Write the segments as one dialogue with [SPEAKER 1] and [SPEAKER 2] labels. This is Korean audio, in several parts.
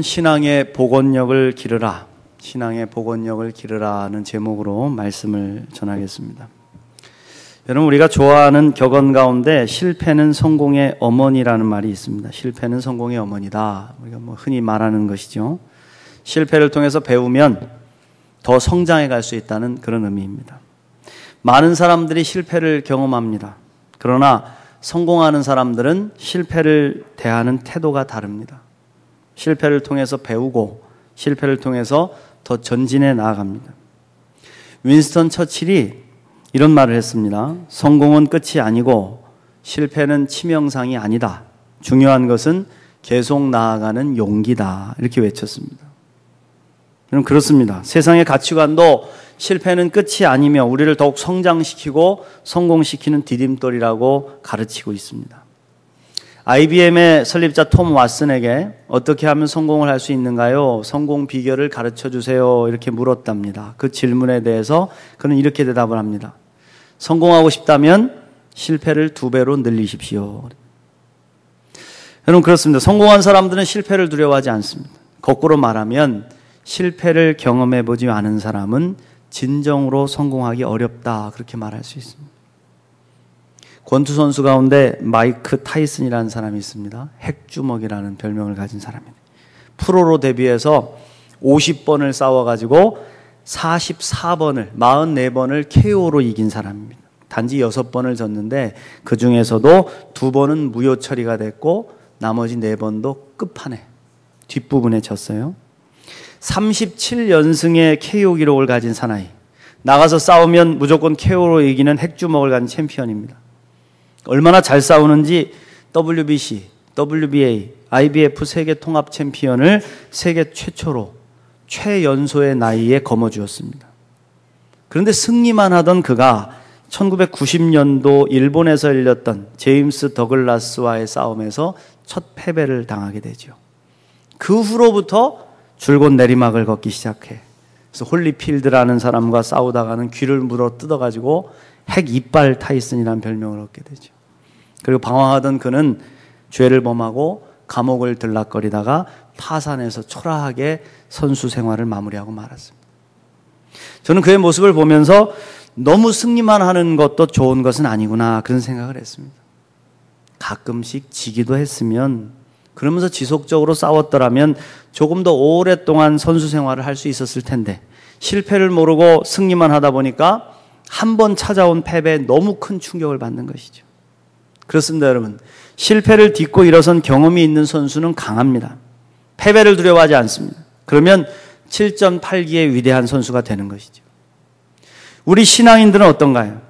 [SPEAKER 1] 오늘은 신앙의 복원력을 기르라, 신앙의 복원력을 기르라는 제목으로 말씀을 전하겠습니다. 여러분, 우리가 좋아하는 격언 가운데 실패는 성공의 어머니라는 말이 있습니다. 실패는 성공의 어머니다. 우리가 흔히 말하는 것이죠. 실패를 통해서 배우면 더 성장해 갈 수 있다는 그런 의미입니다. 많은 사람들이 실패를 경험합니다. 그러나 성공하는 사람들은 실패를 대하는 태도가 다릅니다. 실패를 통해서 배우고 실패를 통해서 더 전진해 나아갑니다. 윈스턴 처칠이 이런 말을 했습니다. 성공은 끝이 아니고 실패는 치명상이 아니다. 중요한 것은 계속 나아가는 용기다. 이렇게 외쳤습니다. 여러분, 그렇습니다. 세상의 가치관도 실패는 끝이 아니며 우리를 더욱 성장시키고 성공시키는 디딤돌이라고 가르치고 있습니다. IBM의 설립자 톰 왓슨에게 어떻게 하면 성공을 할 수 있는가요? 성공 비결을 가르쳐 주세요. 이렇게 물었답니다. 그 질문에 대해서 그는 이렇게 대답을 합니다. 성공하고 싶다면 실패를 2배로 늘리십시오. 여러분, 그렇습니다. 성공한 사람들은 실패를 두려워하지 않습니다. 거꾸로 말하면 실패를 경험해 보지 않은 사람은 진정으로 성공하기 어렵다, 그렇게 말할 수 있습니다. 권투 선수 가운데 마이크 타이슨이라는 사람이 있습니다. 핵주먹이라는 별명을 가진 사람입니다. 프로로 데뷔해서 50번을 싸워가지고 44번을 KO로 이긴 사람입니다. 단지 6번을 졌는데 그 중에서도 2번은 무효 처리가 됐고 나머지 4번도 끝판에 뒷부분에 졌어요. 37연승의 KO 기록을 가진 사나이, 나가서 싸우면 무조건 KO로 이기는 핵주먹을 가진 챔피언입니다. 얼마나 잘 싸우는지 WBC, WBA, IBF 세계 통합 챔피언을 세계 최초로 최연소의 나이에 거머쥐었습니다. 그런데 승리만 하던 그가 1990년도 일본에서 열렸던 제임스 더글라스와의 싸움에서 첫 패배를 당하게 되죠. 그 후로부터 줄곧 내리막을 걷기 시작해. 그래서 홀리필드라는 사람과 싸우다가는 귀를 물어 뜯어가지고 핵 이빨 타이슨이라는 별명을 얻게 되죠. 그리고 방황하던 그는 죄를 범하고 감옥을 들락거리다가 파산해서 초라하게 선수 생활을 마무리하고 말았습니다. 저는 그의 모습을 보면서 너무 승리만 하는 것도 좋은 것은 아니구나, 그런 생각을 했습니다. 가끔씩 지기도 했으면, 그러면서 지속적으로 싸웠더라면 조금 더 오랫동안 선수 생활을 할 수 있었을 텐데, 실패를 모르고 승리만 하다 보니까 한 번 찾아온 패배에 너무 큰 충격을 받는 것이죠. 그렇습니다, 여러분. 실패를 딛고 일어선 경험이 있는 선수는 강합니다. 패배를 두려워하지 않습니다. 그러면 7.8기의 위대한 선수가 되는 것이죠. 우리 신앙인들은 어떤가요?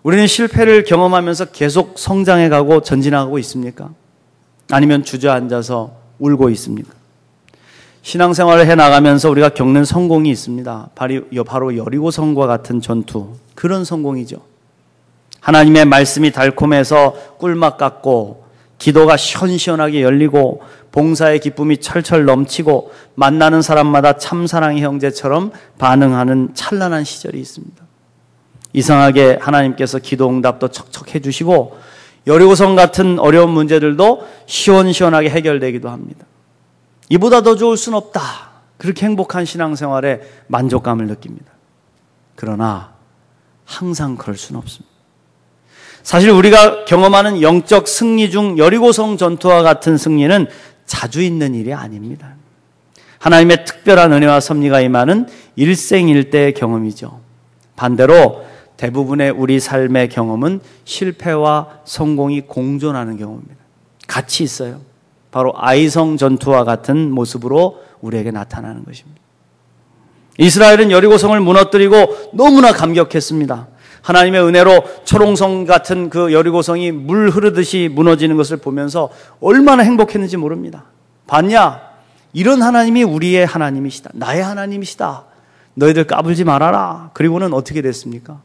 [SPEAKER 1] 우리는 실패를 경험하면서 계속 성장해가고 전진하고 있습니까? 아니면 주저앉아서 울고 있습니까? 신앙생활을 해나가면서 우리가 겪는 성공이 있습니다. 바로 여리고성과 같은 전투, 그런 성공이죠. 하나님의 말씀이 달콤해서 꿀맛 같고, 기도가 시원시원하게 열리고, 봉사의 기쁨이 철철 넘치고, 만나는 사람마다 참사랑의 형제처럼 반응하는 찬란한 시절이 있습니다. 이상하게 하나님께서 기도 응답도 척척 해주시고, 여리고성 같은 어려운 문제들도 시원시원하게 해결되기도 합니다. 이보다 더 좋을 순 없다. 그렇게 행복한 신앙생활에 만족감을 느낍니다. 그러나 항상 그럴 수는 없습니다. 사실 우리가 경험하는 영적 승리 중 여리고성 전투와 같은 승리는 자주 있는 일이 아닙니다. 하나님의 특별한 은혜와 섭리가 임하는 일생일대의 경험이죠. 반대로 대부분의 우리 삶의 경험은 실패와 성공이 공존하는 경우입니다. 같이 있어요. 바로 아이성 전투와 같은 모습으로 우리에게 나타나는 것입니다. 이스라엘은 여리고성을 무너뜨리고 너무나 감격했습니다. 하나님의 은혜로 초롱성 같은 그 여리고성이 물 흐르듯이 무너지는 것을 보면서 얼마나 행복했는지 모릅니다. 봤냐? 이런 하나님이 우리의 하나님이시다. 나의 하나님이시다. 너희들 까불지 말아라. 그리고는 어떻게 됐습니까?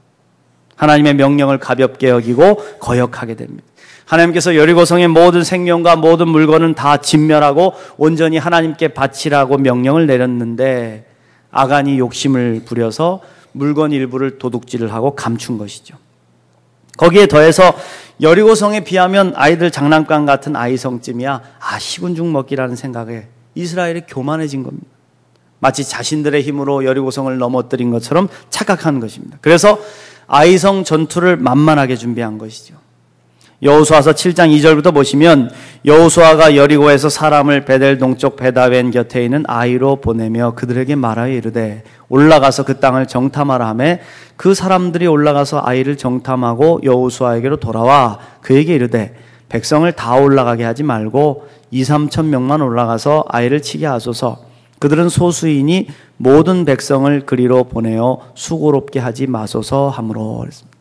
[SPEAKER 1] 하나님의 명령을 가볍게 여기고 거역하게 됩니다. 하나님께서 여리고성의 모든 생명과 모든 물건은 다 진멸하고 온전히 하나님께 바치라고 명령을 내렸는데 아간이 욕심을 부려서 물건 일부를 도둑질을 하고 감춘 것이죠. 거기에 더해서 여리고성에 비하면 아이들 장난감 같은 아이성쯤이야 식은 죽 먹기라는 생각에 이스라엘이 교만해진 겁니다. 마치 자신들의 힘으로 여리고성을 넘어뜨린 것처럼 착각한 것입니다. 그래서 아이성 전투를 만만하게 준비한 것이죠. 여호수아서 7장 2절부터 보시면 여호수아가 여리고에서 사람을 베델 동쪽 베다웬 곁에 있는 아이로 보내며 그들에게 말하여 이르되 올라가서 그 땅을 정탐하라 하며 그 사람들이 올라가서 아이를 정탐하고 여호수아에게로 돌아와 그에게 이르되 백성을 다 올라가게 하지 말고 2-3천 명만 올라가서 아이를 치게 하소서. 그들은 소수이니 모든 백성을 그리로 보내어 수고롭게 하지 마소서 하므로 그랬습니다.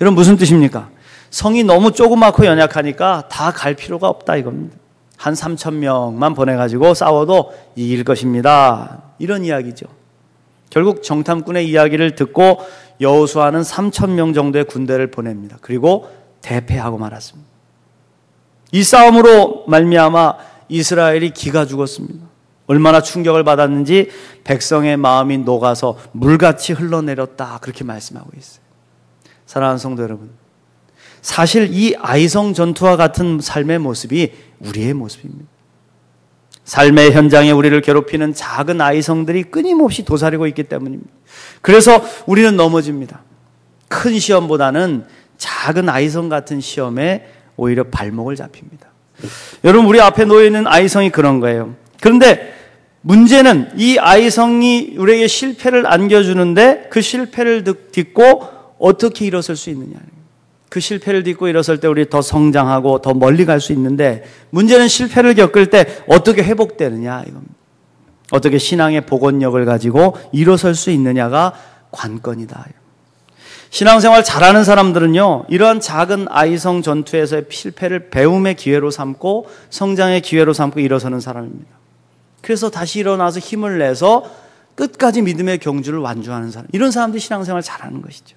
[SPEAKER 1] 여러분 무슨 뜻입니까? 성이 너무 조그맣고 연약하니까 다 갈 필요가 없다 이겁니다. 한 3천 명만 보내가지고 싸워도 이길 것입니다. 이런 이야기죠. 결국 정탐꾼의 이야기를 듣고 여호수아는 3천 명 정도의 군대를 보냅니다. 그리고 대패하고 말았습니다. 이 싸움으로 말미암아 이스라엘이 기가 죽었습니다. 얼마나 충격을 받았는지 백성의 마음이 녹아서 물같이 흘러내렸다 그렇게 말씀하고 있어요. 사랑하는 성도 여러분, 사실 이 아이성 전투와 같은 삶의 모습이 우리의 모습입니다. 삶의 현장에 우리를 괴롭히는 작은 아이성들이 끊임없이 도사리고 있기 때문입니다. 그래서 우리는 넘어집니다. 큰 시험보다는 작은 아이성 같은 시험에 오히려 발목을 잡힙니다. 여러분 우리 앞에 놓여있는 아이성이 그런 거예요. 그런데 문제는 이 아이성이 우리에게 실패를 안겨주는데 그 실패를 딛고 어떻게 일어설 수 있느냐. 그 실패를 딛고 일어설 때 우리 더 성장하고 더 멀리 갈 수 있는데 문제는 실패를 겪을 때 어떻게 회복되느냐 이겁니다. 어떻게 신앙의 복원력을 가지고 일어설 수 있느냐가 관건이다. 신앙생활 잘하는 사람들은요 이러한 작은 아이성 전투에서의 실패를 배움의 기회로 삼고 성장의 기회로 삼고 일어서는 사람입니다. 그래서 다시 일어나서 힘을 내서 끝까지 믿음의 경주를 완주하는 사람, 이런 사람들이 신앙생활 잘하는 것이죠.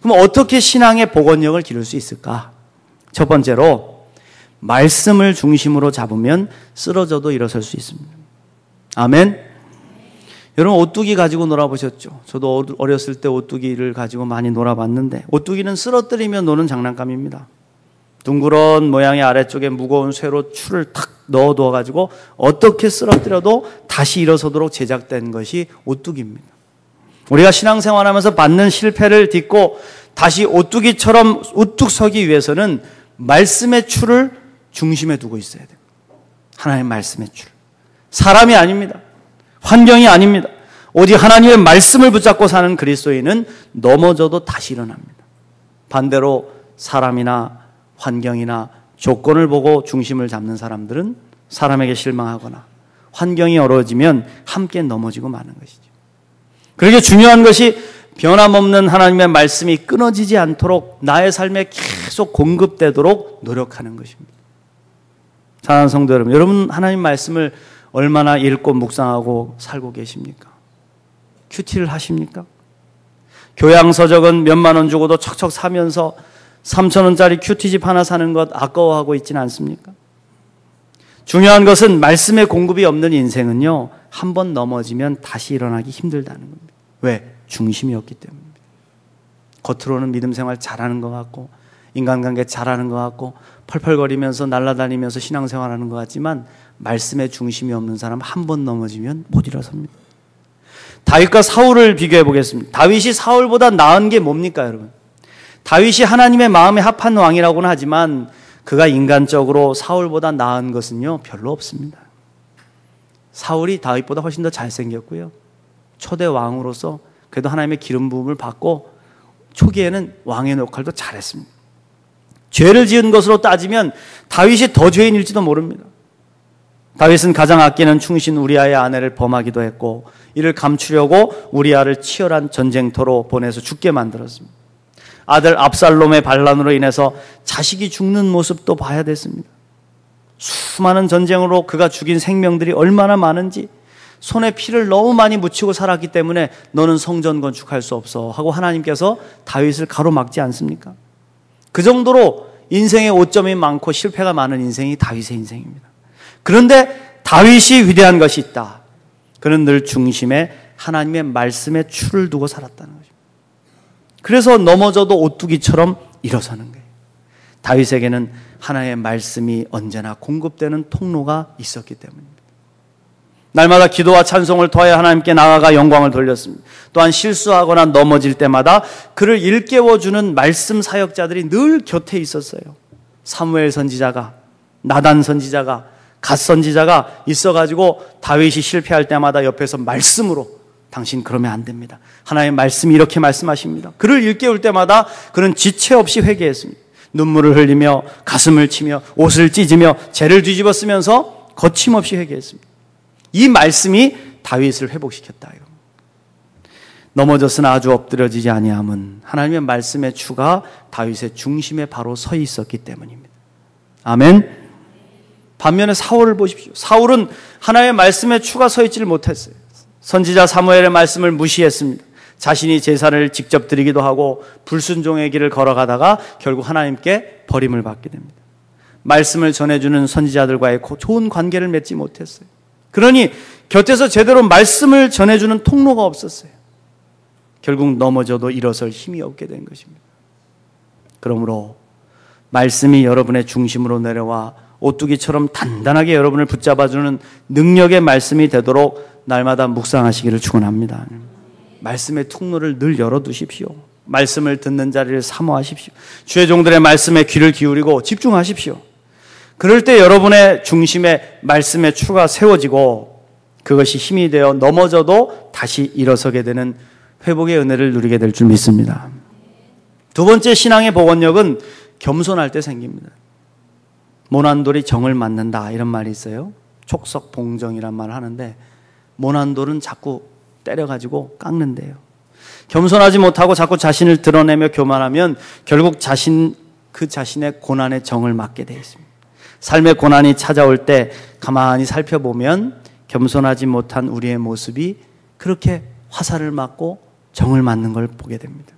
[SPEAKER 1] 그럼 어떻게 신앙의 복원력을 기를 수 있을까? 첫 번째로 말씀을 중심으로 잡으면 쓰러져도 일어설 수 있습니다. 아멘. 여러분 오뚜기 가지고 놀아보셨죠? 저도 어렸을 때 오뚜기를 가지고 많이 놀아봤는데 오뚜기는 쓰러뜨리면 노는 장난감입니다. 둥그런 모양의 아래쪽에 무거운 쇠로 추를 탁 넣어두어가지고 어떻게 쓰러뜨려도 다시 일어서도록 제작된 것이 오뚜기입니다. 우리가 신앙생활하면서 받는 실패를 딛고 다시 오뚜기처럼 우뚝 서기 위해서는 말씀의 추를 중심에 두고 있어야 됩니다. 하나님의 말씀의 추. 사람이 아닙니다. 환경이 아닙니다. 오직 하나님의 말씀을 붙잡고 사는 그리스도인은 넘어져도 다시 일어납니다. 반대로 사람이나 환경이나 조건을 보고 중심을 잡는 사람들은 사람에게 실망하거나 환경이 어려워지면 함께 넘어지고 마는 것이죠. 그렇게 중요한 것이 변함없는 하나님의 말씀이 끊어지지 않도록 나의 삶에 계속 공급되도록 노력하는 것입니다. 사랑하는 성도 여러분, 여러분 하나님 말씀을 얼마나 읽고 묵상하고 살고 계십니까? 큐티를 하십니까? 교양서적은 몇만 원 주고도 척척 사면서 3,000원짜리 큐티집 하나 사는 것 아까워하고 있지는 않습니까? 중요한 것은 말씀의 공급이 없는 인생은요, 한 번 넘어지면 다시 일어나기 힘들다는 겁니다. 왜? 중심이 없기 때문입니다. 겉으로는 믿음 생활 잘하는 것 같고 인간관계 잘하는 것 같고 펄펄거리면서 날아다니면서 신앙생활하는 것 같지만 말씀의 중심이 없는 사람 한 번 넘어지면 못 일어섭니다. 다윗과 사울을 비교해 보겠습니다. 다윗이 사울보다 나은 게 뭡니까 여러분? 다윗이 하나님의 마음에 합한 왕이라고는 하지만 그가 인간적으로 사울보다 나은 것은요 별로 없습니다. 사울이 다윗보다 훨씬 더 잘생겼고요, 초대 왕으로서 그래도 하나님의 기름 부음을 받고 초기에는 왕의 역할도 잘했습니다. 죄를 지은 것으로 따지면 다윗이 더 죄인일지도 모릅니다. 다윗은 가장 아끼는 충신 우리아의 아내를 범하기도 했고 이를 감추려고 우리아를 치열한 전쟁터로 보내서 죽게 만들었습니다. 아들 압살롬의 반란으로 인해서 자식이 죽는 모습도 봐야 됐습니다. 수많은 전쟁으로 그가 죽인 생명들이 얼마나 많은지, 손에 피를 너무 많이 묻히고 살았기 때문에 너는 성전 건축할 수 없어 하고 하나님께서 다윗을 가로막지 않습니까? 그 정도로 인생의 오점이 많고 실패가 많은 인생이 다윗의 인생입니다. 그런데 다윗이 위대한 것이 있다. 그는 늘 중심에 하나님의 말씀에 추를 두고 살았다는 거죠. 그래서 넘어져도 오뚜기처럼 일어서는 거예요. 다윗에게는 하나님의 말씀이 언제나 공급되는 통로가 있었기 때문입니다. 날마다 기도와 찬송을 통하여 하나님께 나아가 영광을 돌렸습니다. 또한 실수하거나 넘어질 때마다 그를 일깨워주는 말씀 사역자들이 늘 곁에 있었어요. 사무엘 선지자가, 나단 선지자가, 갓 선지자가 있어가지고 다윗이 실패할 때마다 옆에서 말씀으로 당신 그러면 안 됩니다. 하나님의 말씀이 이렇게 말씀하십니다. 그를 일깨울 때마다 그는 지체 없이 회개했습니다. 눈물을 흘리며 가슴을 치며 옷을 찢으며 죄를 뒤집어 쓰면서 거침없이 회개했습니다. 이 말씀이 다윗을 회복시켰다. 넘어졌으나 아주 엎드려지지 아니함은 하나님의 말씀의 추가 다윗의 중심에 바로 서 있었기 때문입니다. 아멘. 반면에 사울을 보십시오. 사울은 하나님의 말씀에 추가 서 있지를 못했어요. 선지자 사무엘의 말씀을 무시했습니다. 자신이 제사를 직접 드리기도 하고 불순종의 길을 걸어가다가 결국 하나님께 버림을 받게 됩니다. 말씀을 전해주는 선지자들과의 좋은 관계를 맺지 못했어요. 그러니 곁에서 제대로 말씀을 전해주는 통로가 없었어요. 결국 넘어져도 일어설 힘이 없게 된 것입니다. 그러므로 말씀이 여러분의 중심으로 내려와 오뚜기처럼 단단하게 여러분을 붙잡아주는 능력의 말씀이 되도록 날마다 묵상하시기를 축원합니다. 말씀의 통로를 늘 열어두십시오. 말씀을 듣는 자리를 사모하십시오. 주의 종들의 말씀에 귀를 기울이고 집중하십시오. 그럴 때 여러분의 중심에 말씀의 추가 세워지고 그것이 힘이 되어 넘어져도 다시 일어서게 되는 회복의 은혜를 누리게 될 줄 믿습니다. 두 번째 신앙의 복원력은 겸손할 때 생깁니다. 모난돌이 정을 맞는다 이런 말이 있어요. 촉석봉정이란 말을 하는데 모난돌은 자꾸 때려가지고 깎는데요. 겸손하지 못하고 자꾸 자신을 드러내며 교만하면 결국 그 자신의 고난의 정을 맞게 되어 있습니다. 삶의 고난이 찾아올 때 가만히 살펴보면 겸손하지 못한 우리의 모습이 그렇게 화살을 맞고 정을 맞는 걸 보게 됩니다.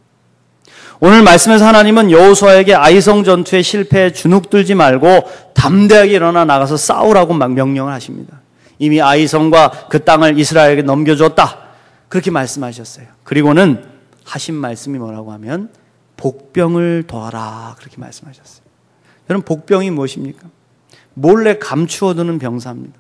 [SPEAKER 1] 오늘 말씀에서 하나님은 여호수아에게 아이성 전투의 실패에 주눅들지 말고 담대하게 일어나 나가서 싸우라고 명령을 하십니다. 이미 아이성과 그 땅을 이스라엘에게 넘겨줬다. 그렇게 말씀하셨어요. 그리고는 하신 말씀이 뭐라고 하면 복병을 더하라 그렇게 말씀하셨어요. 여러분 복병이 무엇입니까? 몰래 감추어두는 병사입니다.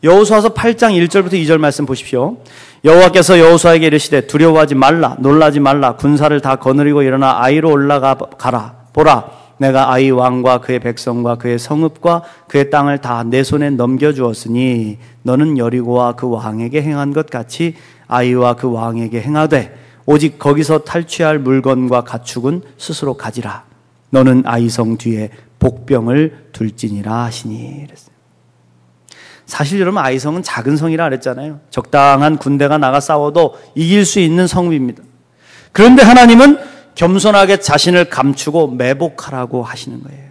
[SPEAKER 1] 여호수아서 8장 1절부터 2절 말씀 보십시오. 여호와께서 여호수아에게 이르시되 두려워하지 말라 놀라지 말라 군사를 다 거느리고 일어나 아이로 올라가라 보라 내가 아이 왕과 그의 백성과 그의 성읍과 그의 땅을 다 내 손에 넘겨주었으니 너는 여리고와 그 왕에게 행한 것 같이 아이와 그 왕에게 행하되 오직 거기서 탈취할 물건과 가축은 스스로 가지라 너는 아이성 뒤에 복병을 둘지니라 하시니 그랬어요. 사실 여러분 아이성은 작은 성이라 그랬잖아요. 적당한 군대가 나가 싸워도 이길 수 있는 성읍입니다. 그런데 하나님은 겸손하게 자신을 감추고 매복하라고 하시는 거예요.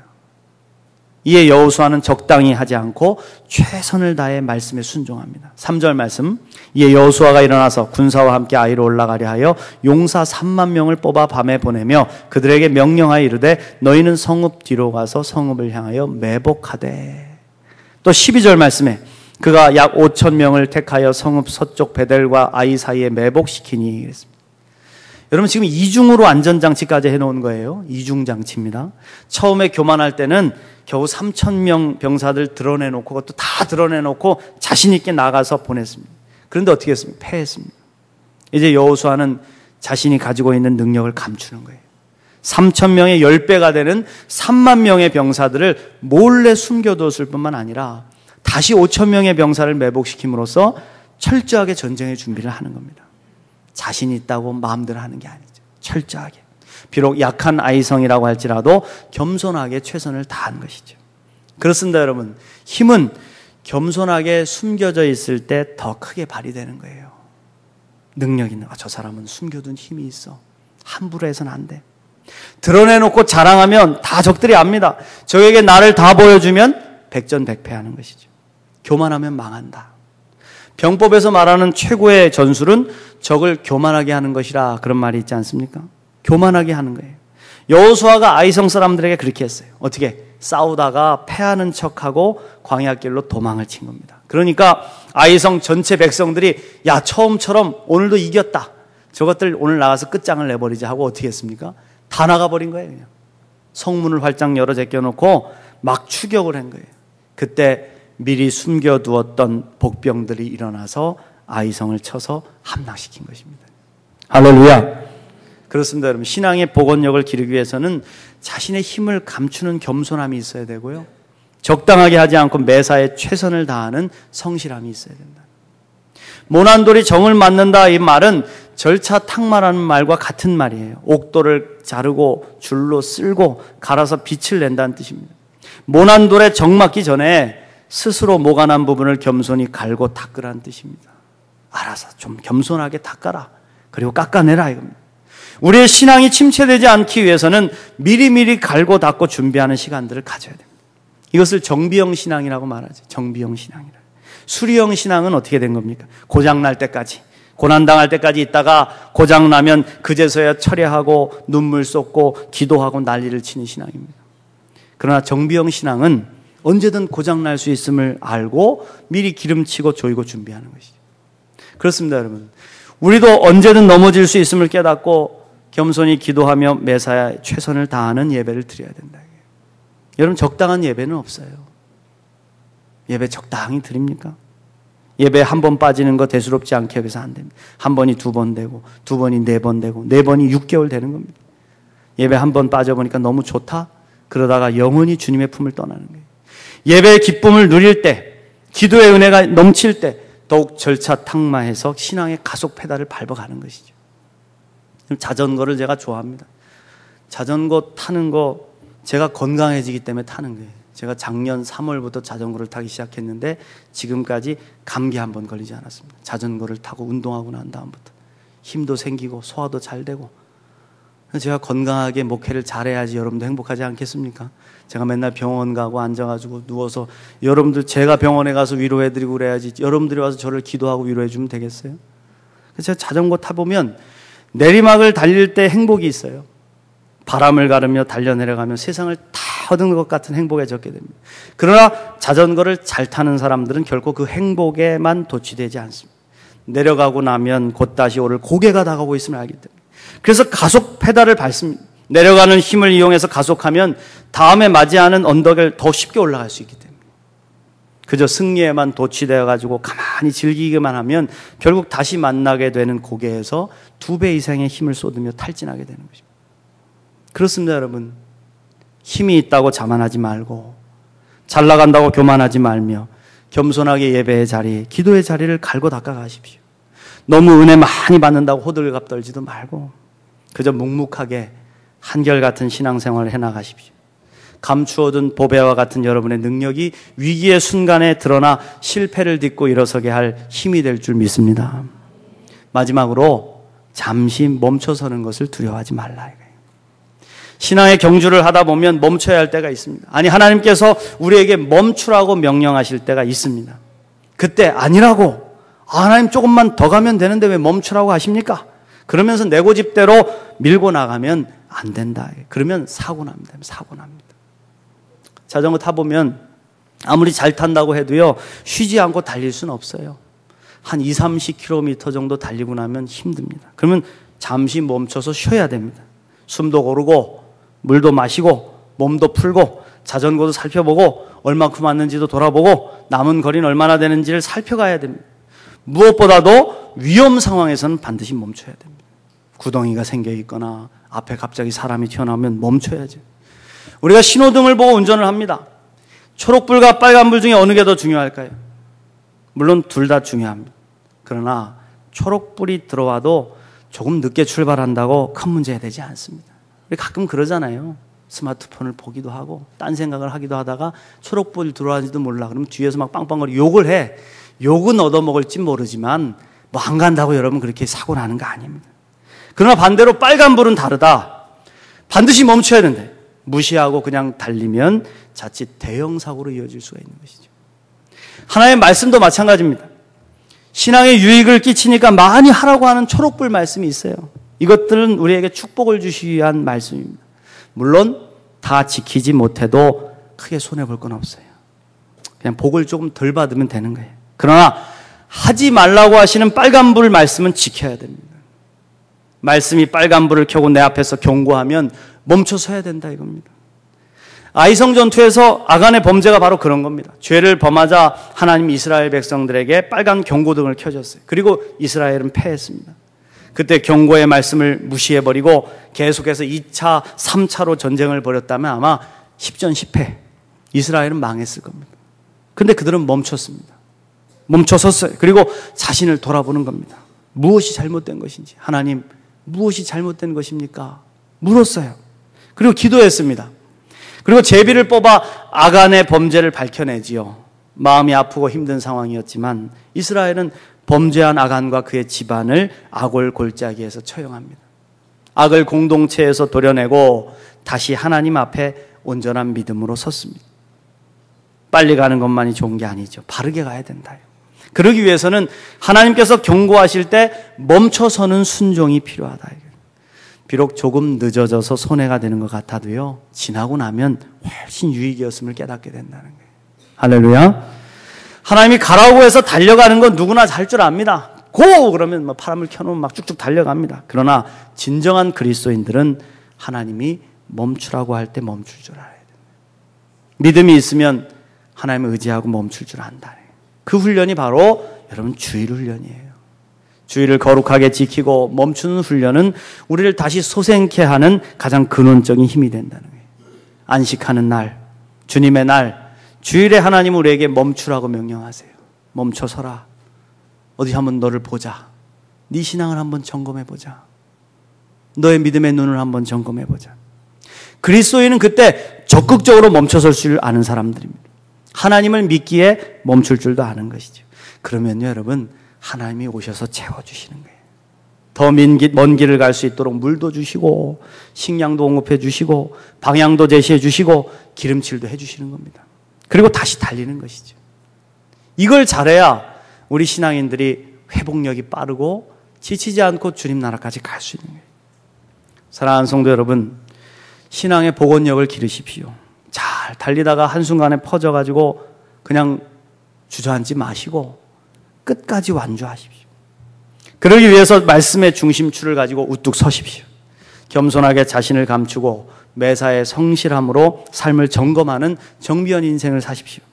[SPEAKER 1] 이에 여호수아는 적당히 하지 않고 최선을 다해 말씀에 순종합니다. 3절 말씀. 이에 여호수아가 일어나서 군사와 함께 아이로 올라가려 하여 용사 3만 명을 뽑아 밤에 보내며 그들에게 명령하여 이르되 너희는 성읍 뒤로 가서 성읍을 향하여 매복하되 또 12절 말씀에 그가 약 5천 명을 택하여 성읍 서쪽 베델과 아이 사이에 매복시키니 그랬습니다. 여러분 지금 이중으로 안전장치까지 해놓은 거예요. 이중장치입니다. 처음에 교만할 때는 겨우 3,000명 병사들 드러내놓고 그것도 다 드러내놓고 자신 있게 나가서 보냈습니다. 그런데 어떻게 했습니까? 패했습니다. 이제 여호수아는 자신이 가지고 있는 능력을 감추는 거예요. 3,000명의 10배가 되는 3만 명의 병사들을 몰래 숨겨뒀을 뿐만 아니라 다시 5,000명의 병사를 매복시킴으로써 철저하게 전쟁의 준비를 하는 겁니다. 자신 있다고 마음대로 하는 게 아니죠. 철저하게. 비록 약한 아이성이라고 할지라도 겸손하게 최선을 다한 것이죠. 그렇습니다, 여러분. 힘은 겸손하게 숨겨져 있을 때 더 크게 발휘되는 거예요. 능력 있는, 저 사람은 숨겨둔 힘이 있어. 함부로 해서는 안 돼. 드러내놓고 자랑하면 다 적들이 압니다. 적에게 나를 다 보여주면 백전백패하는 것이죠. 교만하면 망한다. 병법에서 말하는 최고의 전술은 적을 교만하게 하는 것이라 그런 말이 있지 않습니까? 교만하게 하는 거예요. 여호수아가 아이성 사람들에게 그렇게 했어요. 어떻게? 싸우다가 패하는 척하고 광야길로 도망을 친 겁니다. 그러니까 아이성 전체 백성들이 야 처음처럼 오늘도 이겼다. 저것들 오늘 나가서 끝장을 내버리자 하고 어떻게 했습니까? 다 나가버린 거예요. 그냥. 성문을 활짝 열어 제껴놓고 막 추격을 한 거예요. 그때 미리 숨겨두었던 복병들이 일어나서 아이성을 쳐서 함락시킨 것입니다. 할렐루야. 그렇습니다, 여러분. 신앙의 복원력을 기르기 위해서는 자신의 힘을 감추는 겸손함이 있어야 되고요, 적당하게 하지 않고 매사에 최선을 다하는 성실함이 있어야 된다. 모난돌이 정을 맞는다, 이 말은 절차 탁마라는 말과 같은 말이에요. 옥돌을 자르고 줄로 쓸고 갈아서 빛을 낸다는 뜻입니다. 모난돌에 정 맞기 전에 스스로 모가난 부분을 겸손히 갈고 닦으라는 뜻입니다. 알아서 좀 겸손하게 닦아라, 그리고 깎아내라 이겁니다. 우리의 신앙이 침체되지 않기 위해서는 미리미리 갈고 닦고 준비하는 시간들을 가져야 됩니다. 이것을 정비형 신앙이라고 말하죠. 정비형 신앙이라. 수리형 신앙은 어떻게 된 겁니까? 고장날 때까지, 고난당할 때까지 있다가 고장나면 그제서야 철회하고 눈물 쏟고 기도하고 난리를 치는 신앙입니다. 그러나 정비형 신앙은 언제든 고장날 수 있음을 알고 미리 기름치고 조이고 준비하는 것이죠. 그렇습니다, 여러분. 우리도 언제든 넘어질 수 있음을 깨닫고 겸손히 기도하며 매사에 최선을 다하는 예배를 드려야 된다. 여러분, 적당한 예배는 없어요. 예배 적당히 드립니까? 예배 한 번 빠지는 거 대수롭지 않게 해서 안 됩니다. 한 번이 2번 되고, 2번이 4번 되고, 4번이 6개월 되는 겁니다. 예배 한 번 빠져보니까 너무 좋다? 그러다가 영원히 주님의 품을 떠나는 거예요. 예배의 기쁨을 누릴 때, 기도의 은혜가 넘칠 때 더욱 절차 탁마해서 신앙의 가속 페달을 밟아가는 것이죠. 자전거를 제가 좋아합니다. 자전거 타는 거 제가 건강해지기 때문에 타는 거예요. 제가 작년 3월부터 자전거를 타기 시작했는데 지금까지 감기 한 번 걸리지 않았습니다. 자전거를 타고 운동하고 난 다음부터 힘도 생기고 소화도 잘 되고, 제가 건강하게 목회를 잘해야지 여러분도 행복하지 않겠습니까? 제가 맨날 병원 가고 앉아가지고 누워서 여러분들, 제가 병원에 가서 위로해드리고 그래야지 여러분들이 와서 저를 기도하고 위로해주면 되겠어요? 그래서 제가 자전거 타보면 내리막을 달릴 때 행복이 있어요. 바람을 가르며 달려내려가면 세상을 다 얻은 것 같은 행복에 젖게 됩니다. 그러나 자전거를 잘 타는 사람들은 결코 그 행복에만 도취되지 않습니다. 내려가고 나면 곧 다시 오를 고개가 다가오고 있음을 알기 때문에. 그래서 가속 페달을 밟습니다. 내려가는 힘을 이용해서 가속하면 다음에 맞이하는 언덕을 더 쉽게 올라갈 수 있기 때문에. 그저 승리에만 도취되어가지고 가만히 즐기기만 하면 결국 다시 만나게 되는 고개에서 2배 이상의 힘을 쏟으며 탈진하게 되는 것입니다. 그렇습니다, 여러분. 힘이 있다고 자만하지 말고, 잘 나간다고 교만하지 말며 겸손하게 예배의 자리, 기도의 자리를 갈고 닦아 가십시오. 너무 은혜 많이 받는다고 호들갑 떨지도 말고 그저 묵묵하게 한결같은 신앙생활을 해나가십시오. 감추어둔 보배와 같은 여러분의 능력이 위기의 순간에 드러나 실패를 딛고 일어서게 할 힘이 될 줄 믿습니다. 마지막으로 잠시 멈춰서는 것을 두려워하지 말라 이거예요. 신앙의 경주를 하다 보면 멈춰야 할 때가 있습니다. 아니, 하나님께서 우리에게 멈추라고 명령하실 때가 있습니다. 그때 아니라고, 하나님 조금만 더 가면 되는데 왜 멈추라고 하십니까? 그러면서 내 고집대로 밀고 나가면 안 된다. 그러면 사고 납니다. 사고 납니다. 자전거 타보면 아무리 잘 탄다고 해도요, 쉬지 않고 달릴 수는 없어요. 한 20-30km 정도 달리고 나면 힘듭니다. 그러면 잠시 멈춰서 쉬어야 됩니다. 숨도 고르고 물도 마시고 몸도 풀고 자전거도 살펴보고 얼마큼 왔는지도 돌아보고 남은 거리는 얼마나 되는지를 살펴가야 됩니다. 무엇보다도 위험 상황에서는 반드시 멈춰야 됩니다. 구덩이가 생겨 있거나 앞에 갑자기 사람이 튀어나오면 멈춰야죠. 우리가 신호등을 보고 운전을 합니다. 초록불과 빨간불 중에 어느 게 더 중요할까요? 물론 둘 다 중요합니다. 그러나 초록불이 들어와도 조금 늦게 출발한다고 큰 문제가 되지 않습니다. 우리 가끔 그러잖아요. 스마트폰을 보기도 하고 딴 생각을 하기도 하다가 초록불 들어왔는지도 몰라. 그러면 뒤에서 막 빵빵거리고 욕을 해. 욕은 얻어먹을지 모르지만 뭐 안 간다고 여러분 그렇게 사고 나는 거 아닙니다. 그러나 반대로 빨간불은 다르다. 반드시 멈춰야 된대. 무시하고 그냥 달리면 자칫 대형 사고로 이어질 수가 있는 것이죠. 하나님의 말씀도 마찬가지입니다. 신앙에 유익을 끼치니까 많이 하라고 하는 초록불 말씀이 있어요. 이것들은 우리에게 축복을 주시기 위한 말씀입니다. 물론 다 지키지 못해도 크게 손해볼 건 없어요. 그냥 복을 조금 덜 받으면 되는 거예요. 그러나 하지 말라고 하시는 빨간불 말씀은 지켜야 됩니다. 말씀이 빨간불을 켜고 내 앞에서 경고하면 멈춰서야 된다 이겁니다. 아이성 전투에서 아간의 범죄가 바로 그런 겁니다. 죄를 범하자 하나님 이스라엘 백성들에게 빨간 경고등을 켜줬어요. 그리고 이스라엘은 패했습니다. 그때 경고의 말씀을 무시해버리고 계속해서 2차, 3차로 전쟁을 벌였다면 아마 10전 10패, 이스라엘은 망했을 겁니다. 근데 그들은 멈췄습니다. 멈춰섰어요. 그리고 자신을 돌아보는 겁니다. 무엇이 잘못된 것인지, 하나님 무엇이 잘못된 것입니까? 물었어요. 그리고 기도했습니다. 그리고 제비를 뽑아 아간의 범죄를 밝혀내지요. 마음이 아프고 힘든 상황이었지만 이스라엘은 범죄한 아간과 그의 집안을 악을 골짜기에서 처형합니다. 악을 공동체에서 도려내고 다시 하나님 앞에 온전한 믿음으로 섰습니다. 빨리 가는 것만이 좋은 게 아니죠. 바르게 가야 된다요. 그러기 위해서는 하나님께서 경고하실 때 멈춰서는 순종이 필요하다. 비록 조금 늦어져서 손해가 되는 것 같아도요, 지나고 나면 훨씬 유익이었음을 깨닫게 된다는 거예요. 할렐루야. 하나님이 가라고 해서 달려가는 건 누구나 할 줄 압니다. 고! 그러면 뭐 바람을 켜놓으면 막 쭉쭉 달려갑니다. 그러나 진정한 그리스도인들은 하나님이 멈추라고 할 때 멈출 줄 알아야 돼요. 믿음이 있으면 하나님을 의지하고 멈출 줄 안다. 그 훈련이 바로 여러분 주일 훈련이에요. 주일을 거룩하게 지키고 멈추는 훈련은 우리를 다시 소생케 하는 가장 근원적인 힘이 된다는 거예요. 안식하는 날, 주님의 날, 주일에 하나님 우리에게 멈추라고 명령하세요. 멈춰서라. 어디 한번 너를 보자. 네 신앙을 한번 점검해 보자. 너의 믿음의 눈을 한번 점검해 보자. 그리스도인은 그때 적극적으로 멈춰설 줄 아는 사람들입니다. 하나님을 믿기에 멈출 줄도 아는 것이죠. 그러면요, 여러분, 하나님이 오셔서 채워주시는 거예요. 더 먼 길을 갈 수 있도록 물도 주시고 식량도 공급해 주시고 방향도 제시해 주시고 기름칠도 해 주시는 겁니다. 그리고 다시 달리는 것이죠. 이걸 잘해야 우리 신앙인들이 회복력이 빠르고 지치지 않고 주님 나라까지 갈 수 있는 거예요. 사랑하는 성도 여러분, 신앙의 복원력을 기르십시오. 잘 달리다가 한순간에 퍼져가지고 그냥 주저앉지 마시고 끝까지 완주하십시오. 그러기 위해서 말씀의 중심추를 가지고 우뚝 서십시오. 겸손하게 자신을 감추고 매사에 성실함으로 삶을 점검하는 정비한 인생을 사십시오.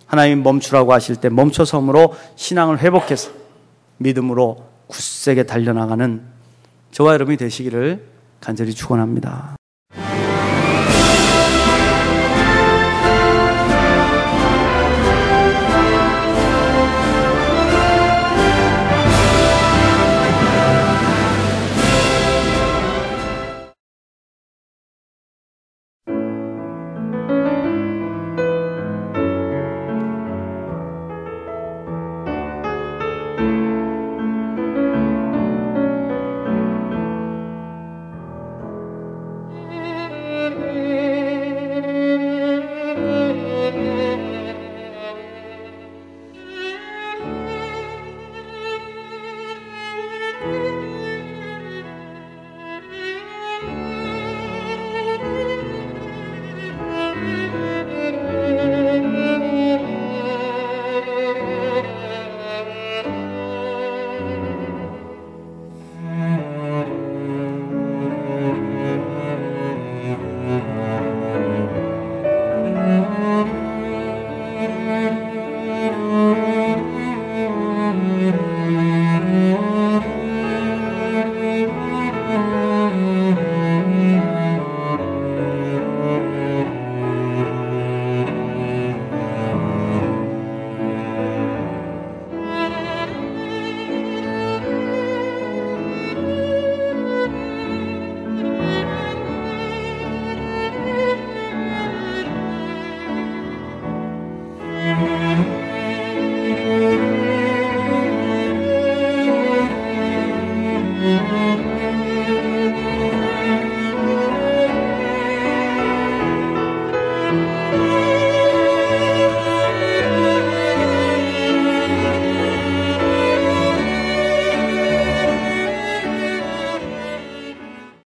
[SPEAKER 1] 하나님 멈추라고 하실 때 멈춰섬으로 신앙을 회복해서 믿음으로 굳세게 달려나가는 저와 여러분이 되시기를 간절히 축원합니다.